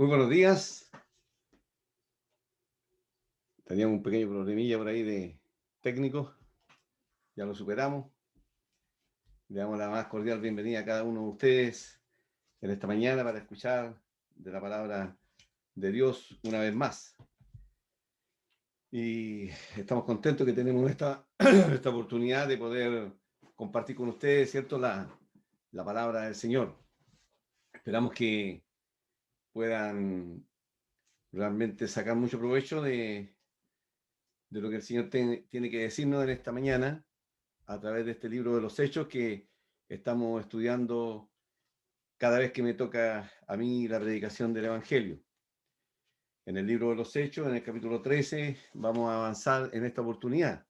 Muy buenos días. Teníamos un pequeño problemilla por ahí de técnico. Ya lo superamos. Le damos la más cordial bienvenida a cada uno de ustedes en esta mañana para escuchar de la palabra de Dios una vez más. Y estamos contentos que tenemos esta oportunidad de poder compartir con ustedes, ¿cierto?, la palabra del Señor. Esperamos que puedan realmente sacar mucho provecho de lo que el Señor tiene que decirnos en esta mañana a través de este libro de los Hechos que estamos estudiando cada vez que me toca a mí la predicación del Evangelio. En el libro de los Hechos, en el capítulo 13, vamos a avanzar en esta oportunidad.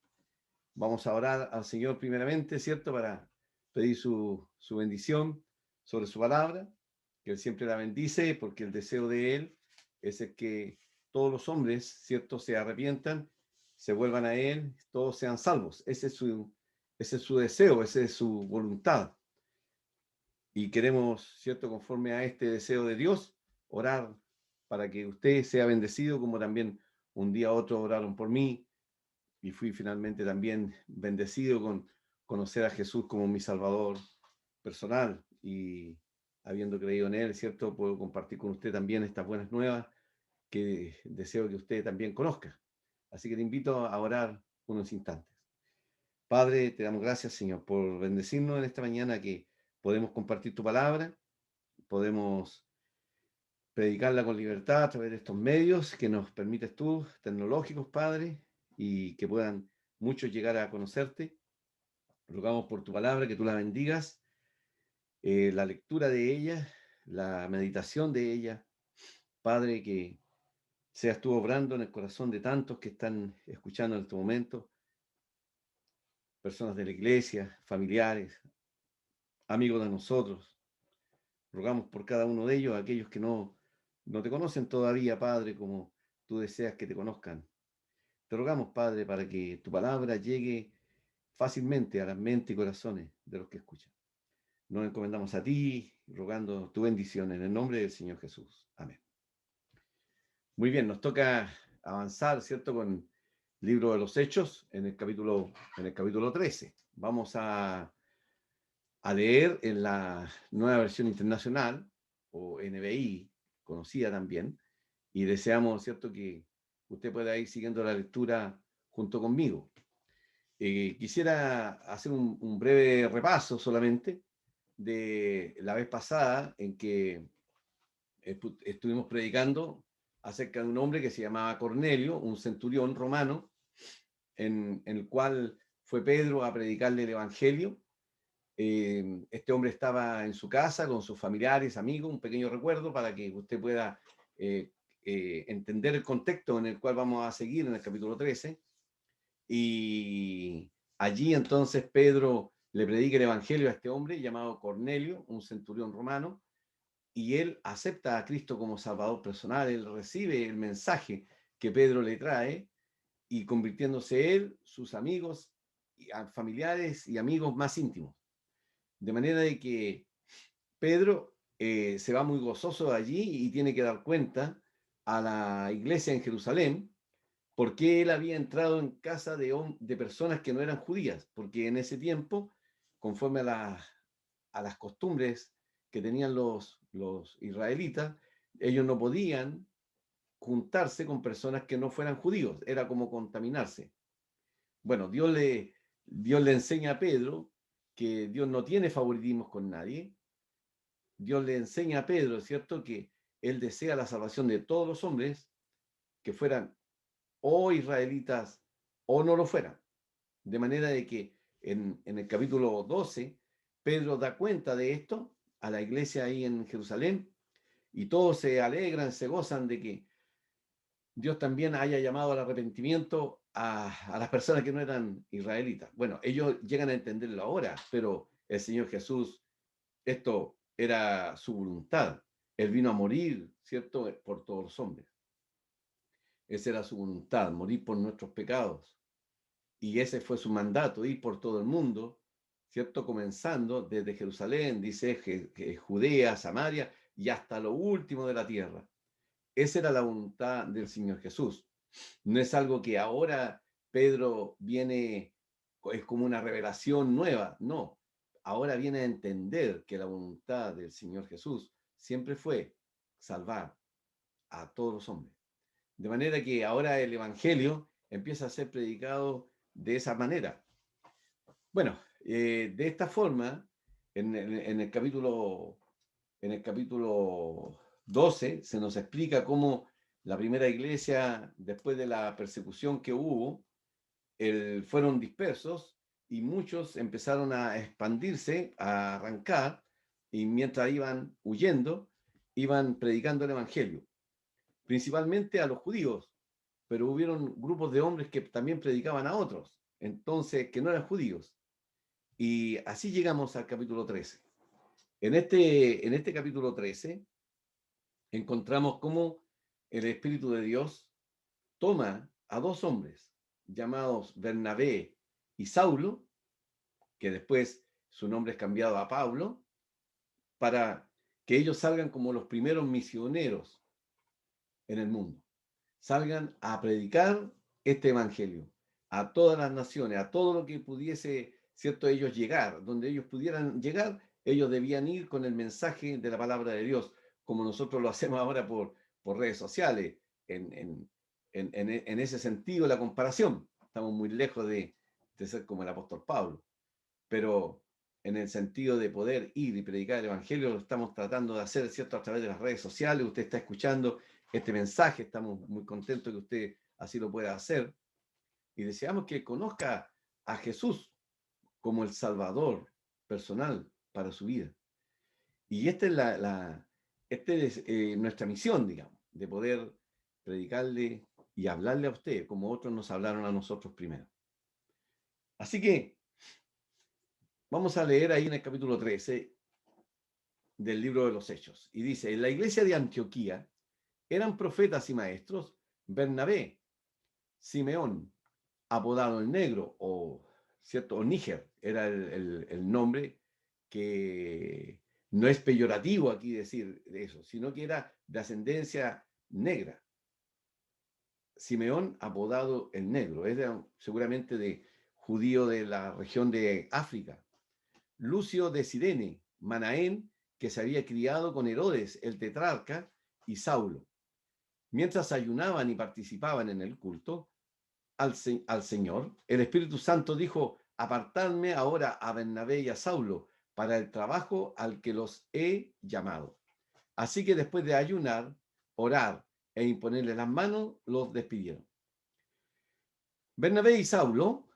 Vamos a orar al Señor primeramente, ¿cierto?, para pedir su bendición sobre su palabra, que Él siempre la bendice, porque el deseo de Él es el que todos los hombres, ¿cierto?, se arrepientan, se vuelvan a Él, todos sean salvos. Ese es su deseo, esa es su voluntad. Y queremos, ¿cierto?, conforme a este deseo de Dios, orar para que usted sea bendecido, como también un día u otro oraron por mí, y fui finalmente también bendecido con conocer a Jesús como mi Salvador personal, y habiendo creído en Él, ¿cierto?, puedo compartir con usted también estas buenas nuevas que deseo que usted también conozca. Así que te invito a orar unos instantes. Padre, te damos gracias, Señor, por bendecirnos en esta mañana que podemos compartir tu palabra, podemos predicarla con libertad a través de estos medios que nos permites tú, tecnológicos, Padre, y que puedan muchos llegar a conocerte. Rogamos por tu palabra, que tú la bendigas, la lectura de ella, la meditación de ella. Padre, que seas tú obrando en el corazón de tantos que están escuchando en este momento, personas de la iglesia, familiares, amigos de nosotros. Rogamos por cada uno de ellos, aquellos que no te conocen todavía, Padre, como tú deseas que te conozcan. Te rogamos, Padre, para que tu palabra llegue fácilmente a las mentes y corazones de los que escuchan. Nos encomendamos a ti, rogando tu bendición en el nombre del Señor Jesús. Amén. Muy bien, nos toca avanzar, ¿cierto?, con el libro de los Hechos en el capítulo 13. Vamos a leer en la Nueva Versión Internacional, o NBI, conocida también, y deseamos, ¿cierto?, que usted pueda ir siguiendo la lectura junto conmigo. Quisiera hacer un breve repaso solamente de la vez pasada en que estuvimos predicando acerca de un hombre que se llamaba Cornelio, un centurión romano, en el cual fue Pedro a predicarle el Evangelio. Este hombre estaba en su casa con sus familiares, amigos, un pequeño recuerdo para que usted pueda entender el contexto en el cual vamos a seguir en el capítulo 13. Y allí entonces Pedro le predica el Evangelio a este hombre llamado Cornelio, un centurión romano, y él acepta a Cristo como Salvador personal, él recibe el mensaje que Pedro le trae, y convirtiéndose él, sus amigos, familiares y amigos más íntimos. De manera de que Pedro se va muy gozoso de allí y tiene que dar cuenta a la iglesia en Jerusalén porque él había entrado en casa de personas que no eran judías, porque en ese tiempo, conforme a las costumbres que tenían los israelitas, ellos no podían juntarse con personas que no fueran judíos, era como contaminarse. Bueno, Dios le enseña a Pedro que Dios no tiene favoritismos con nadie. Dios le enseña a Pedro, ¿cierto?, que él desea la salvación de todos los hombres, que fueran o israelitas o no lo fueran. De manera de que en el capítulo 12, Pedro da cuenta de esto a la iglesia ahí en Jerusalén, y todos se alegran, se gozan de que Dios también haya llamado al arrepentimiento a las personas que no eran israelitas. Bueno, ellos llegan a entenderlo ahora, pero el Señor Jesús, esto era su voluntad. Él vino a morir, ¿cierto?, por todos los hombres. Esa era su voluntad, morir por nuestros pecados. Y ese fue su mandato, ir por todo el mundo, ¿cierto? Comenzando desde Jerusalén, dice Judea, Samaria y hasta lo último de la tierra. Esa era la voluntad del Señor Jesús. No es algo que ahora Pedro viene, es como una revelación nueva, no. Ahora viene a entender que la voluntad del Señor Jesús siempre fue salvar a todos los hombres. De manera que ahora el Evangelio empieza a ser predicado de esa manera. Bueno, de esta forma, en el capítulo 12 se nos explica cómo la primera iglesia, después de la persecución que hubo, fueron dispersos y muchos empezaron a expandirse, a arrancar, y mientras iban huyendo, iban predicando el Evangelio, principalmente a los judíos, pero hubieron grupos de hombres que también predicaban a otros, entonces que no eran judíos. Y así llegamos al capítulo 13. En este capítulo 13 encontramos cómo el Espíritu de Dios toma a dos hombres llamados Bernabé y Saulo, que después su nombre es cambiado a Pablo, para que ellos salgan como los primeros misioneros en el mundo. Salgan a predicar este evangelio a todas las naciones, a todo lo que pudiese, cierto, ellos llegar, donde ellos pudieran llegar, ellos debían ir con el mensaje de la palabra de Dios, como nosotros lo hacemos ahora por redes sociales. En ese sentido, la comparación, estamos muy lejos de ser como el apóstol Pablo, pero en el sentido de poder ir y predicar el evangelio, lo estamos tratando de hacer, ¿cierto?, a través de las redes sociales. Usted está escuchando este mensaje, estamos muy contentos que usted así lo pueda hacer, y deseamos que conozca a Jesús como el Salvador personal para su vida. Y esta es nuestra misión, digamos, de poder predicarle y hablarle a usted como otros nos hablaron a nosotros primero. Así que vamos a leer ahí en el capítulo 13 del libro de los Hechos. Y dice, en la iglesia de Antioquía eran profetas y maestros Bernabé, Simeón, apodado el Negro, ¿cierto? O Níger, era el nombre, que no es peyorativo aquí decir eso, sino que era de ascendencia negra. Simeón, apodado el Negro, era seguramente de judío de la región de África. Lucio de Cirene, Manaén, que se había criado con Herodes, el tetrarca, y Saulo. Mientras ayunaban y participaban en el culto al Señor, el Espíritu Santo dijo, apartadme ahora a Bernabé y a Saulo para el trabajo al que los he llamado. Así que después de ayunar, orar e imponerle las manos, los despidieron. Bernabé y Saulo,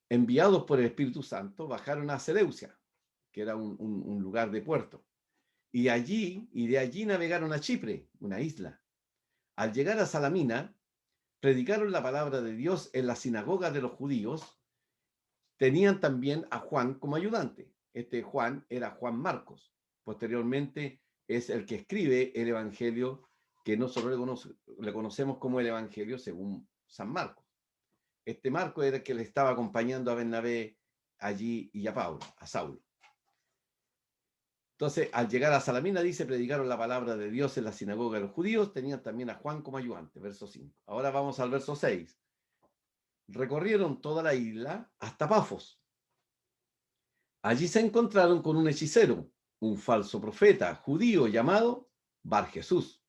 enviados por el Espíritu Santo, bajaron a Seleucia, que era un lugar de puerto, y de allí navegaron a Chipre, una isla. Al llegar a Salamina, predicaron la palabra de Dios en la sinagoga de los judíos. Tenían también a Juan como ayudante. Este Juan era Juan Marcos. Posteriormente es el que escribe el Evangelio que nosotros le conocemos como el Evangelio según San Marcos. Este Marcos era el que le estaba acompañando a Bernabé allí y a Saulo. Entonces, al llegar a Salamina, dice, predicaron la palabra de Dios en la sinagoga de los judíos, tenían también a Juan como ayudante, verso 5. Ahora vamos al verso 6. Recorrieron toda la isla hasta Pafos. Allí se encontraron con un hechicero, un falso profeta judío llamado Bar Jesús,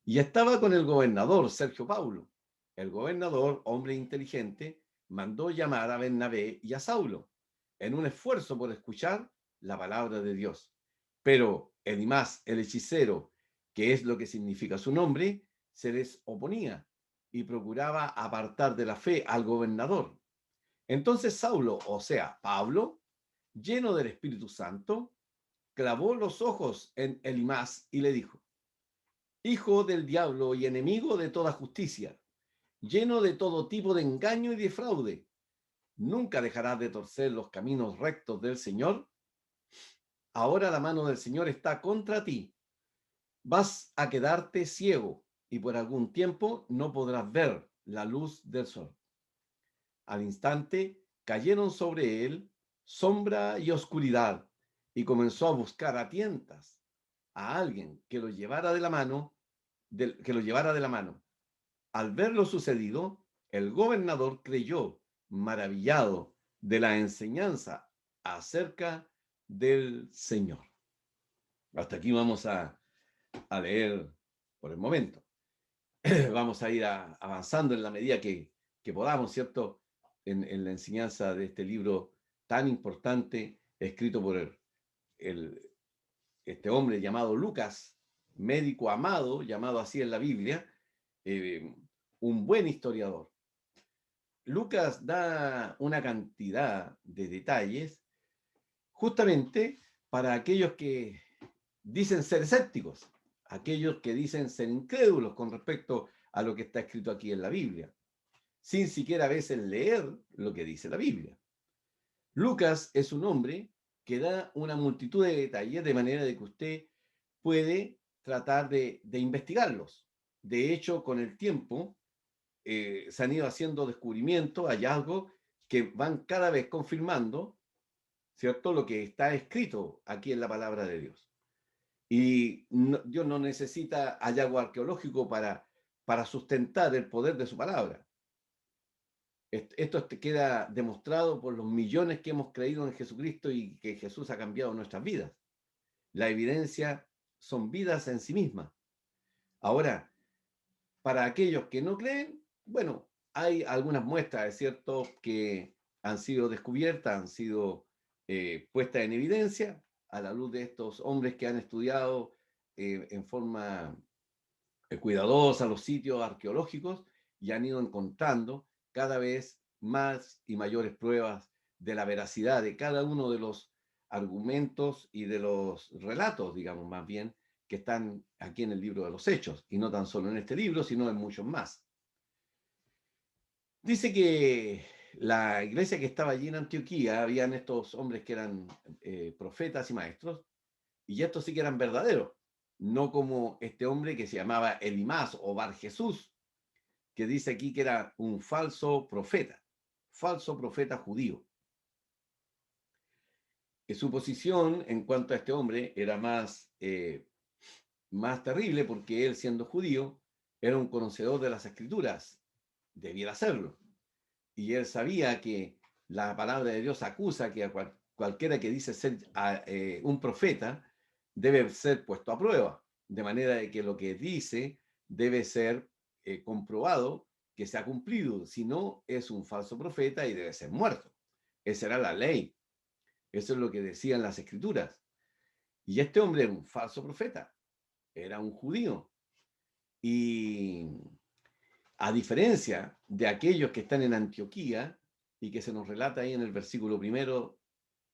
y estaba con el gobernador Sergio Paulo. El gobernador, hombre inteligente, mandó llamar a Bernabé y a Saulo en un esfuerzo por escuchar la palabra de Dios. Pero Elimas, el hechicero, que es lo que significa su nombre, se les oponía y procuraba apartar de la fe al gobernador. Entonces Saulo, o sea, Pablo, lleno del Espíritu Santo, clavó los ojos en Elimas y le dijo, hijo del diablo y enemigo de toda justicia, lleno de todo tipo de engaño y de fraude, ¿nunca dejarás de torcer los caminos rectos del Señor? Ahora la mano del Señor está contra ti. Vas a quedarte ciego y por algún tiempo no podrás ver la luz del sol. Al instante cayeron sobre él sombra y oscuridad y comenzó a buscar a tientas a alguien que lo llevara de la mano que lo llevara de la mano. Al ver lo sucedido, el gobernador creyó, maravillado de la enseñanza acerca del Señor. Hasta aquí vamos a leer por el momento. Vamos a ir avanzando en la medida que podamos, ¿cierto? En la enseñanza de este libro tan importante, escrito por este hombre llamado Lucas, médico amado, llamado así en la Biblia, un buen historiador. Lucas da una cantidad de detalles justamente para aquellos que dicen ser escépticos, aquellos que dicen ser incrédulos con respecto a lo que está escrito aquí en la Biblia, sin siquiera a veces leer lo que dice la Biblia. Lucas es un hombre que da una multitud de detalles de manera de que usted puede tratar de investigarlos. De hecho, con el tiempo se han ido haciendo descubrimientos, hallazgos que van cada vez confirmando, ¿cierto?, lo que está escrito aquí en la palabra de Dios. Y Dios no necesita hallazgo arqueológico para sustentar el poder de su palabra. Esto queda demostrado por los millones que hemos creído en Jesucristo y que Jesús ha cambiado nuestras vidas. La evidencia son vidas en sí mismas. Ahora, para aquellos que no creen, bueno, hay algunas muestras, es cierto, que han sido descubiertas, han sido puestas en evidencia a la luz de estos hombres que han estudiado en forma cuidadosa los sitios arqueológicos y han ido encontrando cada vez más y mayores pruebas de la veracidad de cada uno de los argumentos y de los relatos, digamos, más bien, que están aquí en el libro de los Hechos, y no tan solo en este libro, sino en muchos más. Dice que la iglesia que estaba allí en Antioquía, habían estos hombres que eran profetas y maestros, y estos sí que eran verdaderos, no como este hombre que se llamaba Elimás o Bar Jesús, que dice aquí que era un falso profeta judío. Su posición en cuanto a este hombre era más terrible porque él, siendo judío, era un conocedor de las escrituras, debiera serlo. Y él sabía que la palabra de Dios acusa que a cualquiera que dice ser un profeta debe ser puesto a prueba, de manera de que lo que dice debe ser comprobado que se ha cumplido, si no es un falso profeta y debe ser muerto. Esa era la ley, eso es lo que decían las escrituras. Y este hombre era un falso profeta, era un judío. Y a diferencia de aquellos que están en Antioquía y que se nos relata ahí en el versículo 1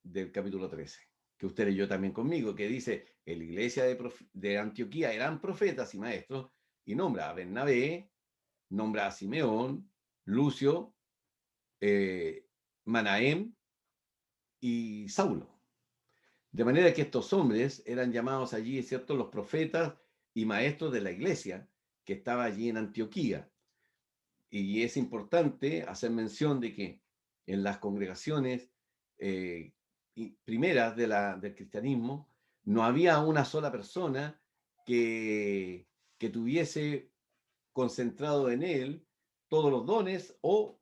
del capítulo 13, que usted leyó también conmigo, que dice, en la iglesia de Antioquía eran profetas y maestros, y nombra a Bernabé, nombra a Simeón, Lucio, Manahem y Saulo. De manera que estos hombres eran llamados allí, ¿cierto?, los profetas y maestros de la iglesia que estaba allí en Antioquía. Y es importante hacer mención de que en las congregaciones primeras del cristianismo no había una sola persona que tuviese concentrado en él todos los dones o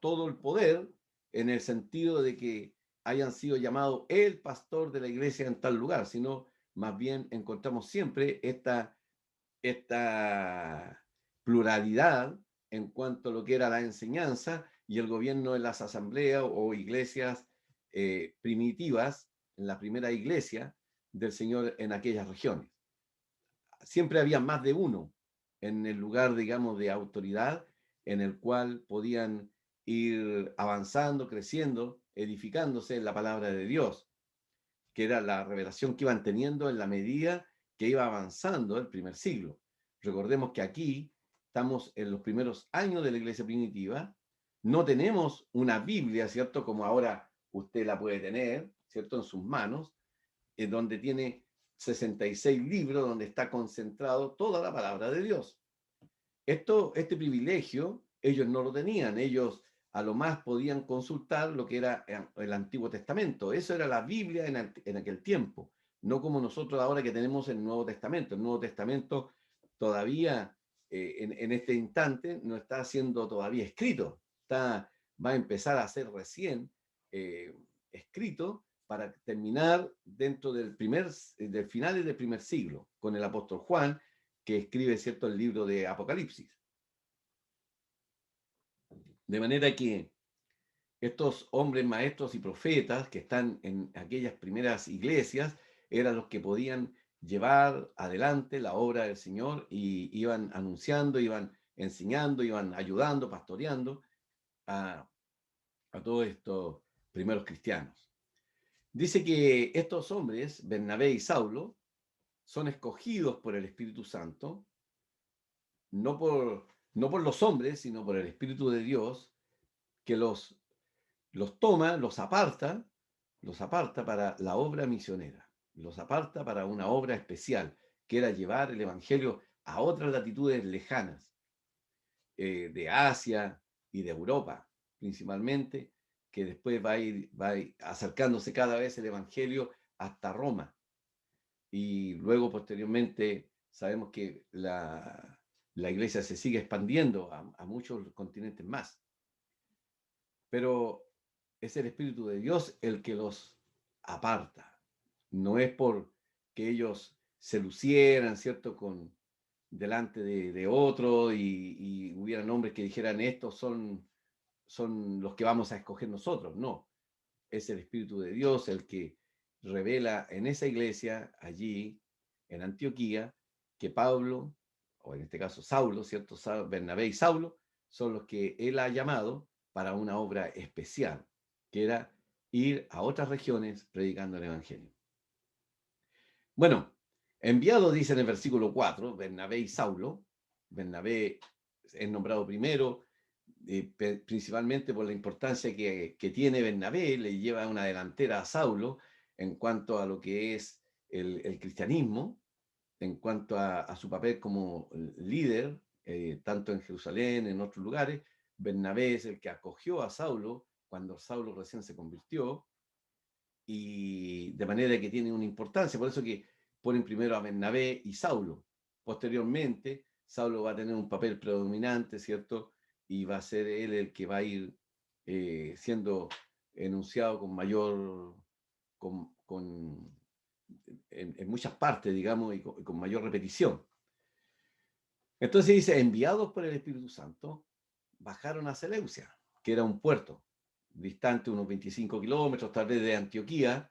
todo el poder, en el sentido de que hayan sido llamados el pastor de la iglesia en tal lugar, sino más bien encontramos siempre esta pluralidad en cuanto a lo que era la enseñanza y el gobierno en las asambleas o iglesias primitivas, en la primera iglesia del Señor en aquellas regiones. Siempre había más de uno en el lugar, digamos, de autoridad en el cual podían ir avanzando, creciendo, edificándose en la palabra de Dios, que era la revelación que iban teniendo en la medida que iba avanzando el primer siglo. Recordemos que aquí estamos en los primeros años de la iglesia primitiva, no tenemos una Biblia, ¿cierto?, como ahora usted la puede tener, ¿cierto?, en sus manos, en donde tiene 66 libros, donde está concentrado toda la palabra de Dios. Este privilegio ellos no lo tenían, ellos a lo más podían consultar lo que era el Antiguo Testamento. Eso era la Biblia en aquel tiempo, no como nosotros ahora que tenemos el Nuevo Testamento. El Nuevo Testamento todavía en este instante no está siendo todavía escrito, va a empezar a ser recién escrito para terminar dentro del finales del primer siglo, con el apóstol Juan, que escribe, ¿cierto?, el libro de Apocalipsis. De manera que estos hombres maestros y profetas que están en aquellas primeras iglesias eran los que podían llevar adelante la obra del Señor y iban anunciando, iban enseñando, iban ayudando, pastoreando a todos estos primeros cristianos. Dice que estos hombres, Bernabé y Saulo, son escogidos por el Espíritu Santo, no por los hombres, sino por el Espíritu de Dios, que los toma, los aparta para la obra misionera, los aparta para una obra especial, que era llevar el Evangelio a otras latitudes lejanas, de Asia y de Europa, principalmente, que después va a ir acercándose cada vez el Evangelio hasta Roma. Y luego, posteriormente, sabemos que la iglesia se sigue expandiendo a muchos continentes más. Pero es el Espíritu de Dios el que los aparta. No es por que ellos se lucieran, ¿cierto?, delante de otro y hubieran hombres que dijeran estos son los que vamos a escoger nosotros. No, es el Espíritu de Dios el que revela en esa iglesia, allí en Antioquía, que Pablo, o en este caso Saulo, ¿cierto?, Bernabé y Saulo, son los que él ha llamado para una obra especial, que era ir a otras regiones predicando el Evangelio. Bueno, enviado, dice en el versículo 4, Bernabé y Saulo. Bernabé es nombrado primero, principalmente por la importancia que tiene Bernabé, le lleva una delantera a Saulo en cuanto a lo que es el cristianismo, en cuanto a su papel como líder, tanto en Jerusalén, en otros lugares. Bernabé es el que acogió a Saulo cuando Saulo recién se convirtió, y de manera que tiene una importancia, por eso que ponen primero a Bernabé y Saulo. Posteriormente, Saulo va a tener un papel predominante, ¿cierto? Y va a ser él el que va a ir siendo enunciado con mayor, en muchas partes, digamos, y con mayor repetición. Entonces dice, enviados por el Espíritu Santo, bajaron a Seleucia, que era un puerto distante unos 25 kilómetros, tal vez de Antioquía,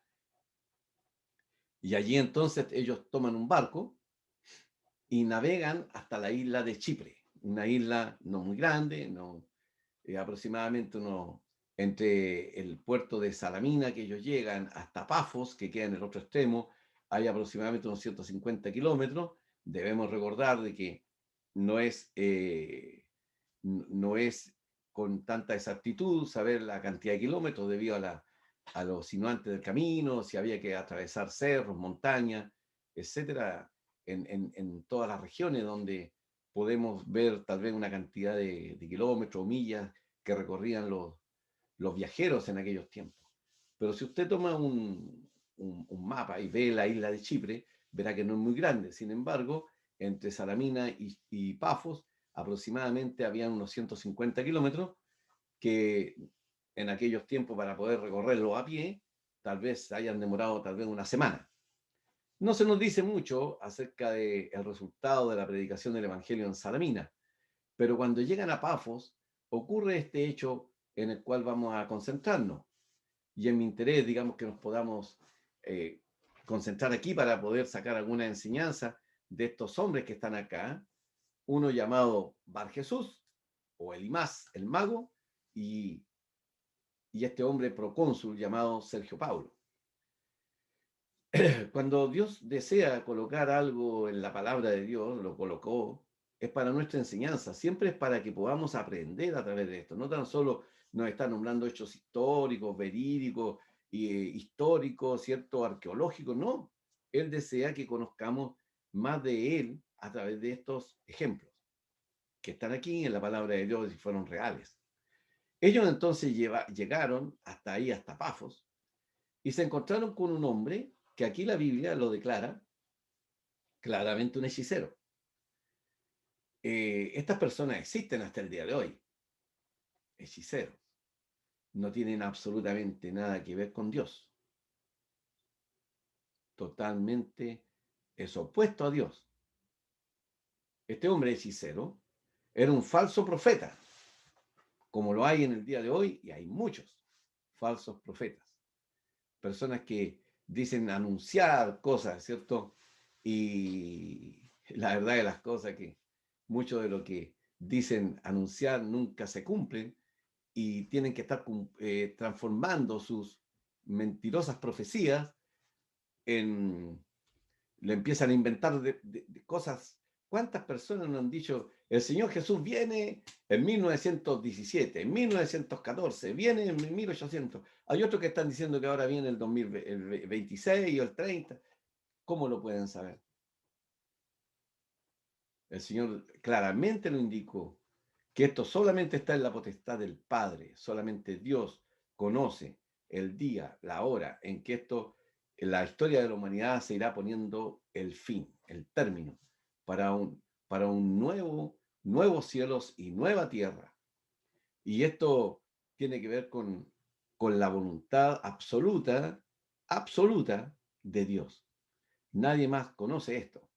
y allí entonces ellos toman un barco y navegan hasta la isla de Chipre, una isla no muy grande, aproximadamente entre el puerto de Salamina, que ellos llegan, hasta Pafos, que queda en el otro extremo, hay aproximadamente unos 150 kilómetros. Debemos recordar de que no es con tanta exactitud saber la cantidad de kilómetros debido a los sinuantes del camino, si había que atravesar cerros, montañas, etcétera, en todas las regiones donde podemos ver tal vez una cantidad de kilómetros o millas que recorrían los viajeros en aquellos tiempos. Pero si usted toma un mapa y ve la isla de Chipre, verá que no es muy grande. Sin embargo, entre Salamina y Pafos, aproximadamente habían unos 150 kilómetros que en aquellos tiempos, para poder recorrerlo a pie, tal vez hayan demorado tal vez una semana. No se nos dice mucho acerca del resultado de la predicación del Evangelio en Salamina, pero cuando llegan a Pafos ocurre este hecho en el cual vamos a concentrarnos. Y en mi interés, digamos, que nos podamos concentrar aquí para poder sacar alguna enseñanza de estos hombres que están acá. Uno llamado Bar Jesús, o Elimás, el mago, y este hombre procónsul llamado Sergio Paulo. Cuando Dios desea colocar algo en la palabra de Dios, lo colocó, es para nuestra enseñanza, siempre es para que podamos aprender a través de esto. No tan solo nos está nombrando hechos históricos, verídicos, históricos, ¿cierto?, arqueológicos, no. Él desea que conozcamos más de Él a través de estos ejemplos que están aquí en la palabra de Dios y fueron reales. Ellos entonces llegaron hasta ahí, hasta Pafos, y se encontraron con un hombre que aquí la Biblia lo declara claramente un hechicero. Estas personas existen hasta el día de hoy, hechiceros. No tienen absolutamente nada que ver con Dios. Totalmente es opuesto a Dios. Este hombre hechicero era un falso profeta, como lo hay en el día de hoy, y hay muchos falsos profetas. Personas que dicen anunciar cosas, ¿cierto? Y la verdad de las cosas que mucho de lo que dicen anunciar nunca se cumplen y tienen que estar transformando sus mentirosas profecías en, le empiezan a inventar de cosas. ¿Cuántas personas nos han dicho, el Señor Jesús viene en 1917, en 1914, viene en 1800? Hay otros que están diciendo que ahora viene el 2026 o el 30. ¿Cómo lo pueden saber? El Señor claramente lo indicó, que esto solamente está en la potestad del Padre, solamente Dios conoce el día, la hora en que esto, en la historia de la humanidad se irá poniendo el fin, el término, para un nuevos cielos y nueva tierra. Y esto tiene que ver con la voluntad absoluta, absoluta de Dios. Nadie más conoce esto.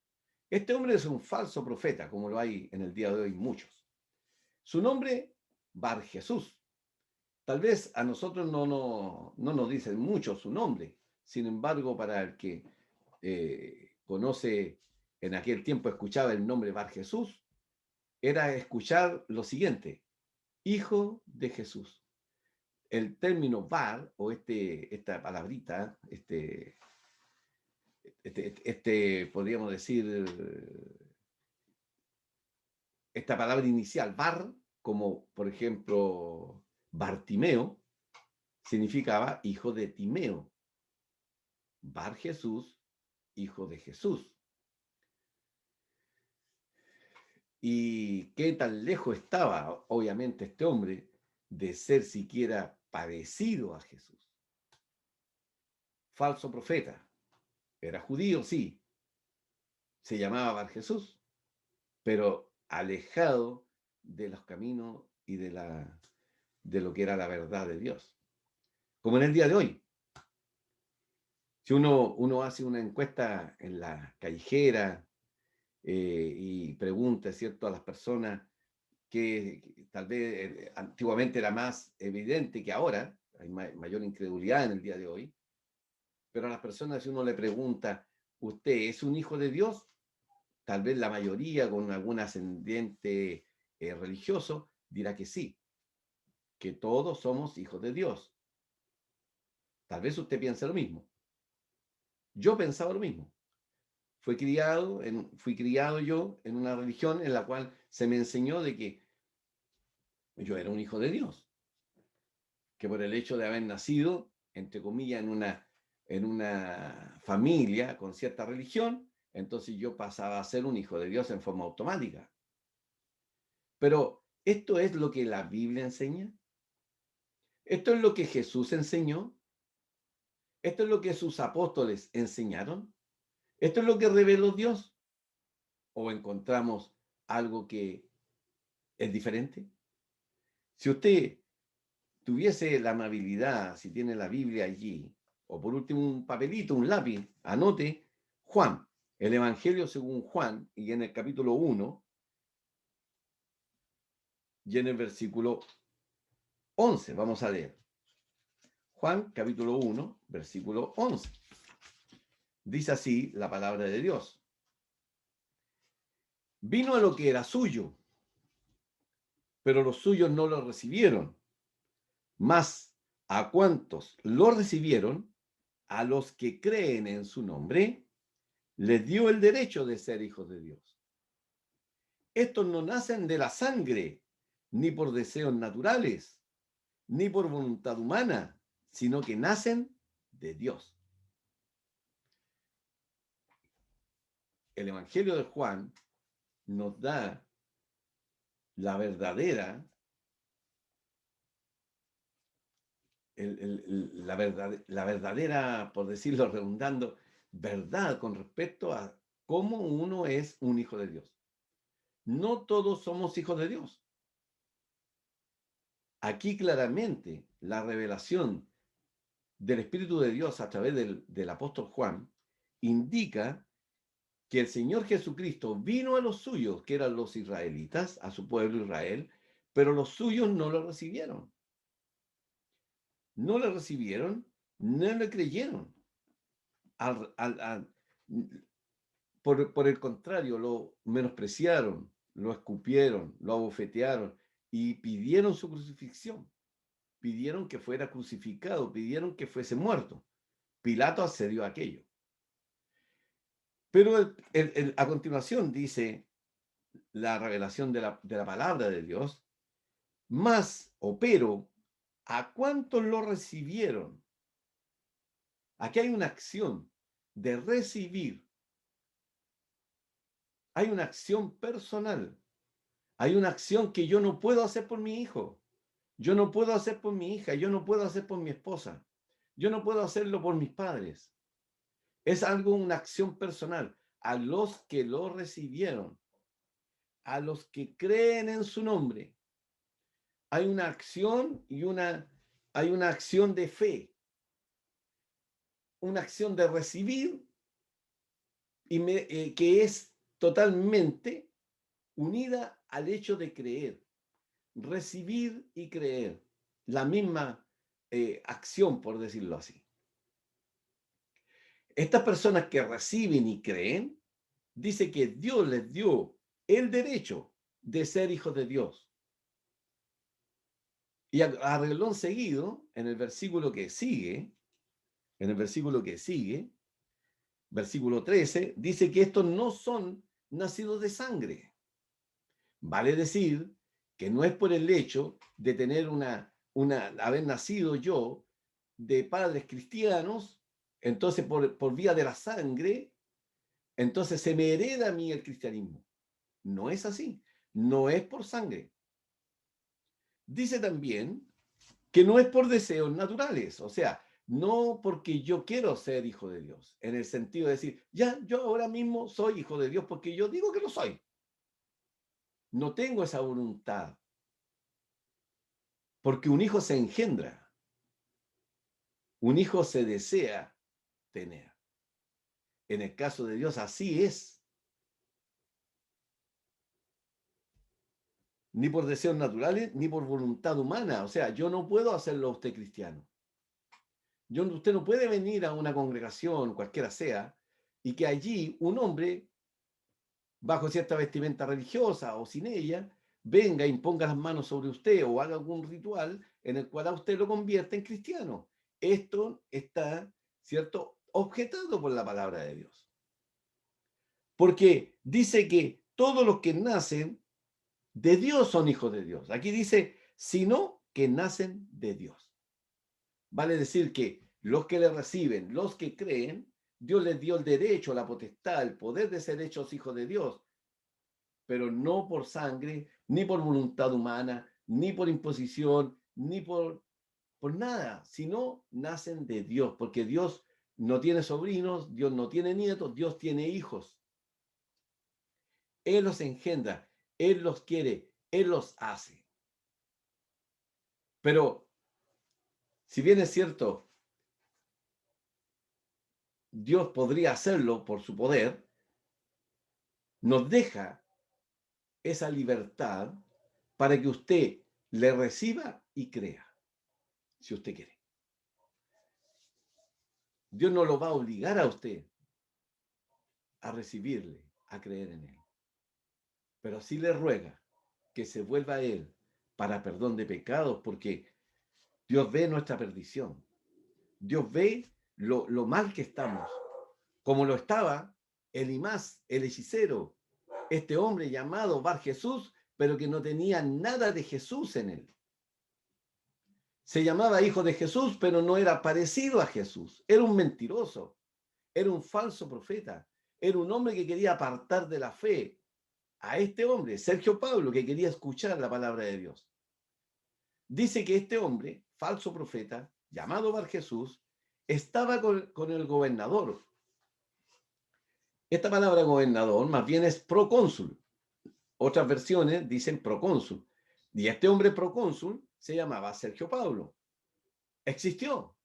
Este hombre es un falso profeta, como lo hay en el día de hoy muchos. Su nombre, Bar Jesús. Tal vez a nosotros no nos dicen mucho su nombre. Sin embargo, para el que conoce, en aquel tiempo escuchaba el nombre Bar Jesús, era escuchar lo siguiente: Hijo de Jesús. El término Bar, o esta palabrita, podríamos decir, esta palabra inicial, Bar, como por ejemplo Bartimeo, significaba hijo de Timeo. Bar Jesús, hijo de Jesús. Y qué tan lejos estaba, obviamente, este hombre de ser siquiera parecido a Jesús. Falso profeta. Era judío, sí. Se llamaba Bar Jesús, pero alejado de los caminos y de lo que era la verdad de Dios. Como en el día de hoy. Si uno hace una encuesta en la callejera y pregunta, ¿cierto?, a las personas que tal vez antiguamente era más evidente que ahora, hay mayor incredulidad en el día de hoy, pero a las personas, si uno le pregunta, ¿usted es un hijo de Dios? Tal vez la mayoría con algún ascendiente religioso dirá que sí, que todos somos hijos de Dios. Tal vez usted piense lo mismo. Yo pensaba lo mismo. Fui criado yo en una religión en la cual se me enseñó de que yo era un hijo de Dios, que por el hecho de haber nacido, entre comillas, en una familia con cierta religión, entonces yo pasaba a ser un hijo de Dios en forma automática. Pero ¿esto es lo que la Biblia enseña? ¿Esto es lo que Jesús enseñó? ¿Esto es lo que sus apóstoles enseñaron? ¿Esto es lo que reveló Dios? ¿O encontramos algo que es diferente? Si usted tuviese la amabilidad, si tiene la Biblia allí, o por último un papelito, un lápiz, anote Juan, el Evangelio según Juan, y en el capítulo 1, y en el versículo 11, vamos a leer. Juan, capítulo 1, versículo 11. Dice así la palabra de Dios. Vino a lo que era suyo, pero los suyos no lo recibieron. Mas a cuantos lo recibieron, a los que creen en su nombre, les dio el derecho de ser hijos de Dios. Estos no nacen de la sangre, ni por deseos naturales, ni por voluntad humana, sino que nacen de Dios. El Evangelio de Juan nos da la verdadera, la verdadera, por decirlo redundando, verdad con respecto a cómo uno es un hijo de Dios. No todos somos hijos de Dios. Aquí claramente la revelación del Espíritu de Dios a través del apóstol Juan indica que el Señor Jesucristo vino a los suyos, que eran los israelitas, a su pueblo Israel, pero los suyos no lo recibieron. No lo recibieron, no le creyeron. Al, al, al, por el contrario, lo menospreciaron, lo escupieron, lo abofetearon y pidieron su crucifixión. Pidieron que fuera crucificado, pidieron que fuese muerto. Pilato accedió a aquello. Pero a continuación dice la revelación de la palabra de Dios, más o pero, ¿a cuántos lo recibieron? Aquí hay una acción de recibir, hay una acción personal, hay una acción que yo no puedo hacer por mi hijo, yo no puedo hacer por mi hija, yo no puedo hacer por mi esposa, yo no puedo hacerlo por mis padres. Es algo, una acción personal. A los que lo recibieron, a los que creen en su nombre, hay una acción y hay una acción de fe, una acción de recibir que es totalmente unida al hecho de creer. Recibir y creer, la misma acción, por decirlo así. Estas personas que reciben y creen, dice que Dios les dio el derecho de ser hijos de Dios. Y a renglón seguido, en el versículo que sigue, versículo 13, dice que estos no son nacidos de sangre. Vale decir que no es por el hecho de tener haber nacido yo de padres cristianos, entonces por vía de la sangre, entonces se me hereda a mí el cristianismo. No es así, no es por sangre. Dice también que no es por deseos naturales, o sea, no porque yo quiero ser hijo de Dios, en el sentido de decir, ya, yo ahora mismo soy hijo de Dios porque yo digo que lo soy. No tengo esa voluntad, porque un hijo se engendra, un hijo se desea tener. En el caso de Dios, así es. Ni por deseos naturales, ni por voluntad humana. O sea, yo no puedo hacerlo a usted cristiano. Usted no puede venir a una congregación, cualquiera sea, y que allí un hombre, bajo cierta vestimenta religiosa o sin ella, venga, imponga las manos sobre usted o haga algún ritual en el cual a usted lo convierta en cristiano. Esto está, ¿cierto?, objetado por la palabra de Dios. Porque dice que todos los que nacen de Dios son hijos de Dios. Aquí dice, sino que nacen de Dios. Vale decir que los que le reciben, los que creen, Dios les dio el derecho, la potestad, el poder de ser hechos hijos de Dios, pero no por sangre, ni por voluntad humana, ni por imposición, ni por nada, sino nacen de Dios, porque Dios no tiene sobrinos, Dios no tiene nietos, Dios tiene hijos. Él los engendra, Él los quiere, Él los hace. Pero, si bien es cierto, Dios podría hacerlo por su poder, nos deja esa libertad para que usted le reciba y crea, si usted quiere. Dios no lo va a obligar a usted a recibirle, a creer en Él. Pero sí le ruega que se vuelva a Él para perdón de pecados, porque Dios ve nuestra perdición. Dios ve lo mal que estamos, como lo estaba Elimás, el hechicero, este hombre llamado Bar Jesús, pero que no tenía nada de Jesús en él. Se llamaba hijo de Jesús, pero no era parecido a Jesús. Era un mentiroso, era un falso profeta, era un hombre que quería apartar de la fe a este hombre, Sergio Pablo, que quería escuchar la palabra de Dios. Dice que este hombre, falso profeta, llamado Bar Jesús, estaba con el gobernador. Esta palabra gobernador más bien es procónsul. Otras versiones dicen procónsul. Y este hombre procónsul se llamaba Sergio Paulo. Existió.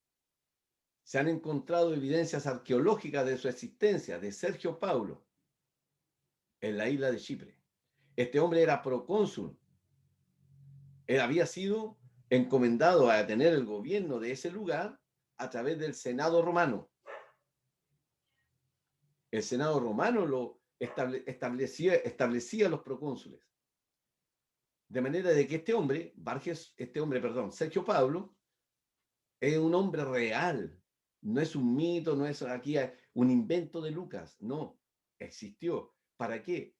Se han encontrado evidencias arqueológicas de su existencia, de Sergio Paulo, en la isla de Chipre. Este hombre era procónsul. Él había sido encomendado a tener el gobierno de ese lugar a través del Senado romano. El Senado romano lo establecía los procónsules. De manera de que Sergio Pablo, es un hombre real. No es un mito, no es aquí un invento de Lucas. No, existió. ¿Para qué?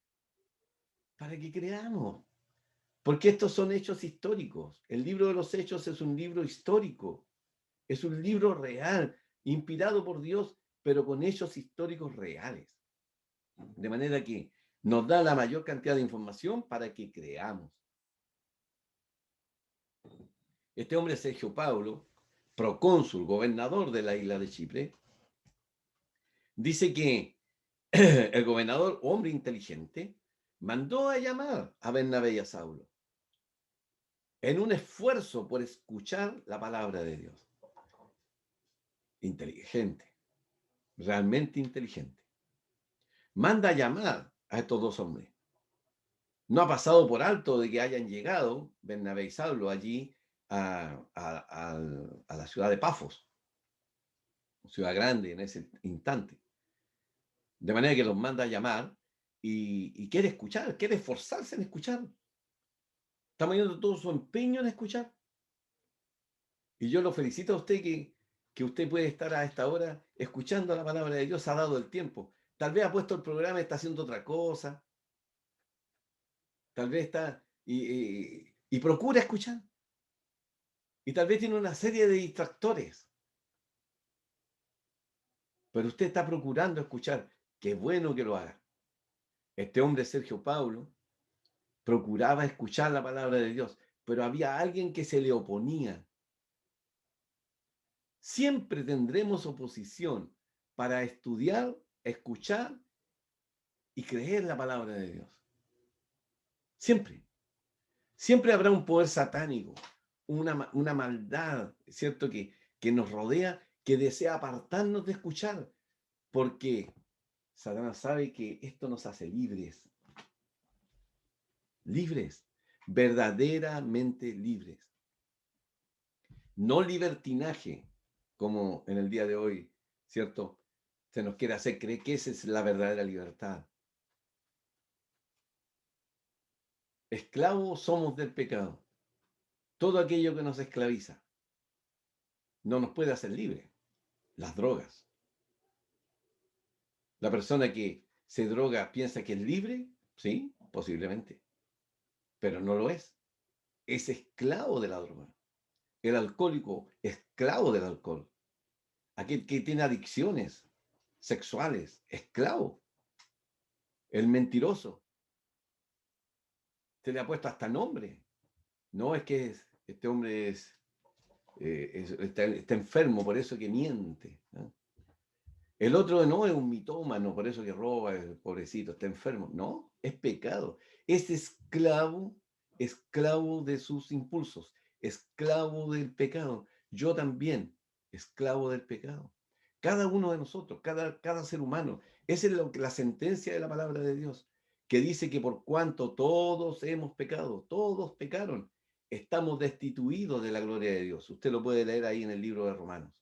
Para que creamos. Porque estos son hechos históricos. El libro de los Hechos es un libro histórico. Es un libro real, inspirado por Dios, pero con hechos históricos reales. De manera que nos da la mayor cantidad de información para que creamos. Este hombre, Sergio Paulo, procónsul, gobernador de la isla de Chipre, dice que el gobernador, hombre inteligente, mandó a llamar a Bernabé y a Saulo en un esfuerzo por escuchar la palabra de Dios. Inteligente, realmente inteligente. Manda a llamar a estos dos hombres. No ha pasado por alto de que hayan llegado Bernabé y Saulo allí a la ciudad de Pafos, ciudad grande en ese instante. De manera que los manda a llamar y quiere escuchar, quiere esforzarse en escuchar. Está poniendo todo su empeño en escuchar. Y yo lo felicito a usted que usted puede estar a esta hora escuchando la palabra de Dios, ha dado el tiempo. Tal vez ha puesto el programa y está haciendo otra cosa. Tal vez está y procura escuchar. Y tal vez tiene una serie de distractores. Pero usted está procurando escuchar. Qué bueno que lo haga. Este hombre, Sergio Paulo, procuraba escuchar la palabra de Dios, pero había alguien que se le oponía. Siempre tendremos oposición para estudiar, escuchar y creer la palabra de Dios. Siempre. Siempre habrá un poder satánico, una maldad, ¿cierto? Que nos rodea, que desea apartarnos de escuchar, porque Satanás sabe que esto nos hace libres. Libres, verdaderamente libres. No libertinaje, como en el día de hoy, ¿cierto? Se nos quiere hacer creer que esa es la verdadera libertad. Esclavos somos del pecado. Todo aquello que nos esclaviza no nos puede hacer libres. Las drogas. La persona que se droga piensa que es libre, sí, posiblemente, pero no lo es. Es esclavo de la droga. El alcohólico, esclavo del alcohol. Aquel que tiene adicciones sexuales, esclavo. El mentiroso, se le ha puesto hasta nombre. No es que este hombre está enfermo, por eso que miente, ¿no? El otro no es un mitómano, por eso que roba, el pobrecito, está enfermo. No, es pecado. Es esclavo, esclavo de sus impulsos, esclavo del pecado. Yo también, esclavo del pecado. Cada uno de nosotros, cada ser humano. Esa es la sentencia de la palabra de Dios, que dice que por cuanto todos hemos pecado, todos pecaron, estamos destituidos de la gloria de Dios. Usted lo puede leer ahí en el libro de Romanos.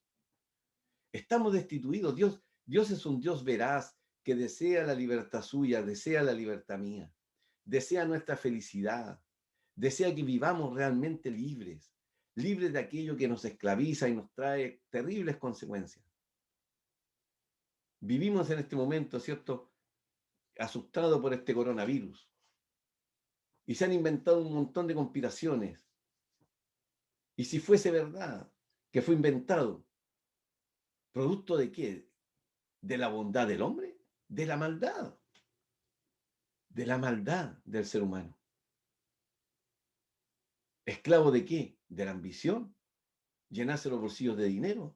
Estamos destituidos. Dios es un Dios veraz que desea la libertad suya, desea la libertad mía, desea nuestra felicidad, desea que vivamos realmente libres, libres de aquello que nos esclaviza y nos trae terribles consecuencias. Vivimos en este momento, ¿cierto?, asustados por este coronavirus. Y se han inventado un montón de conspiraciones. Y si fuese verdad que fue inventado, ¿producto de qué? ¿De la bondad del hombre? De la maldad. De la maldad del ser humano. ¿Esclavo de qué? De la ambición. Llenarse los bolsillos de dinero.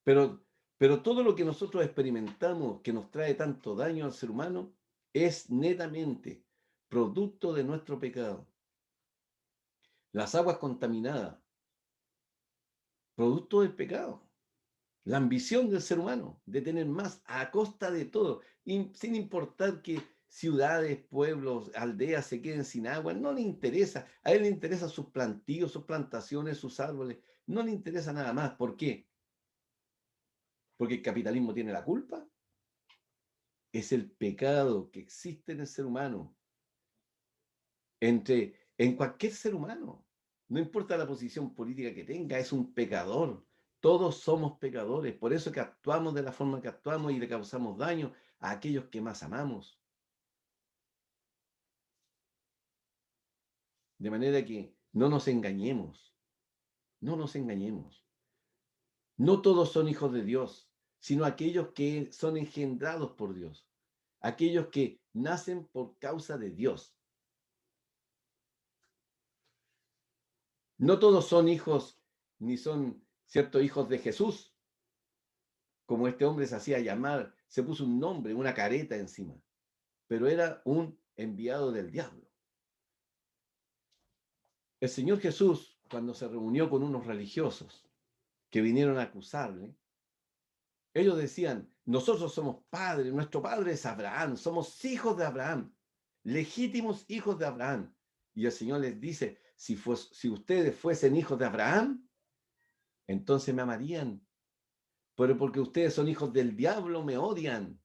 Pero todo lo que nosotros experimentamos que nos trae tanto daño al ser humano es netamente producto de nuestro pecado. Las aguas contaminadas, producto del pecado. La ambición del ser humano de tener más a costa de todo, sin importar que ciudades, pueblos, aldeas se queden sin agua, no le interesa. A él le interesan sus plantíos, sus plantaciones, sus árboles. No le interesa nada más. ¿Por qué? Porque el capitalismo tiene la culpa. Es el pecado que existe en el ser humano, en cualquier ser humano. No importa la posición política que tenga, es un pecador. Todos somos pecadores, por eso que actuamos de la forma que actuamos y le causamos daño a aquellos que más amamos. De manera que no nos engañemos, no nos engañemos. No todos son hijos de Dios, sino aquellos que son engendrados por Dios, aquellos que nacen por causa de Dios. No todos son hijos, ni son, cierto, hijos de Jesús, como este hombre se hacía llamar, se puso un nombre, una careta encima, pero era un enviado del diablo. El Señor Jesús, cuando se reunió con unos religiosos que vinieron a acusarle, ellos decían, nosotros somos padres, nuestro padre es Abraham, somos hijos de Abraham, legítimos hijos de Abraham. Y el Señor les dice, si ustedes fuesen hijos de Abraham, entonces me amarían, pero porque ustedes son hijos del diablo, me odian.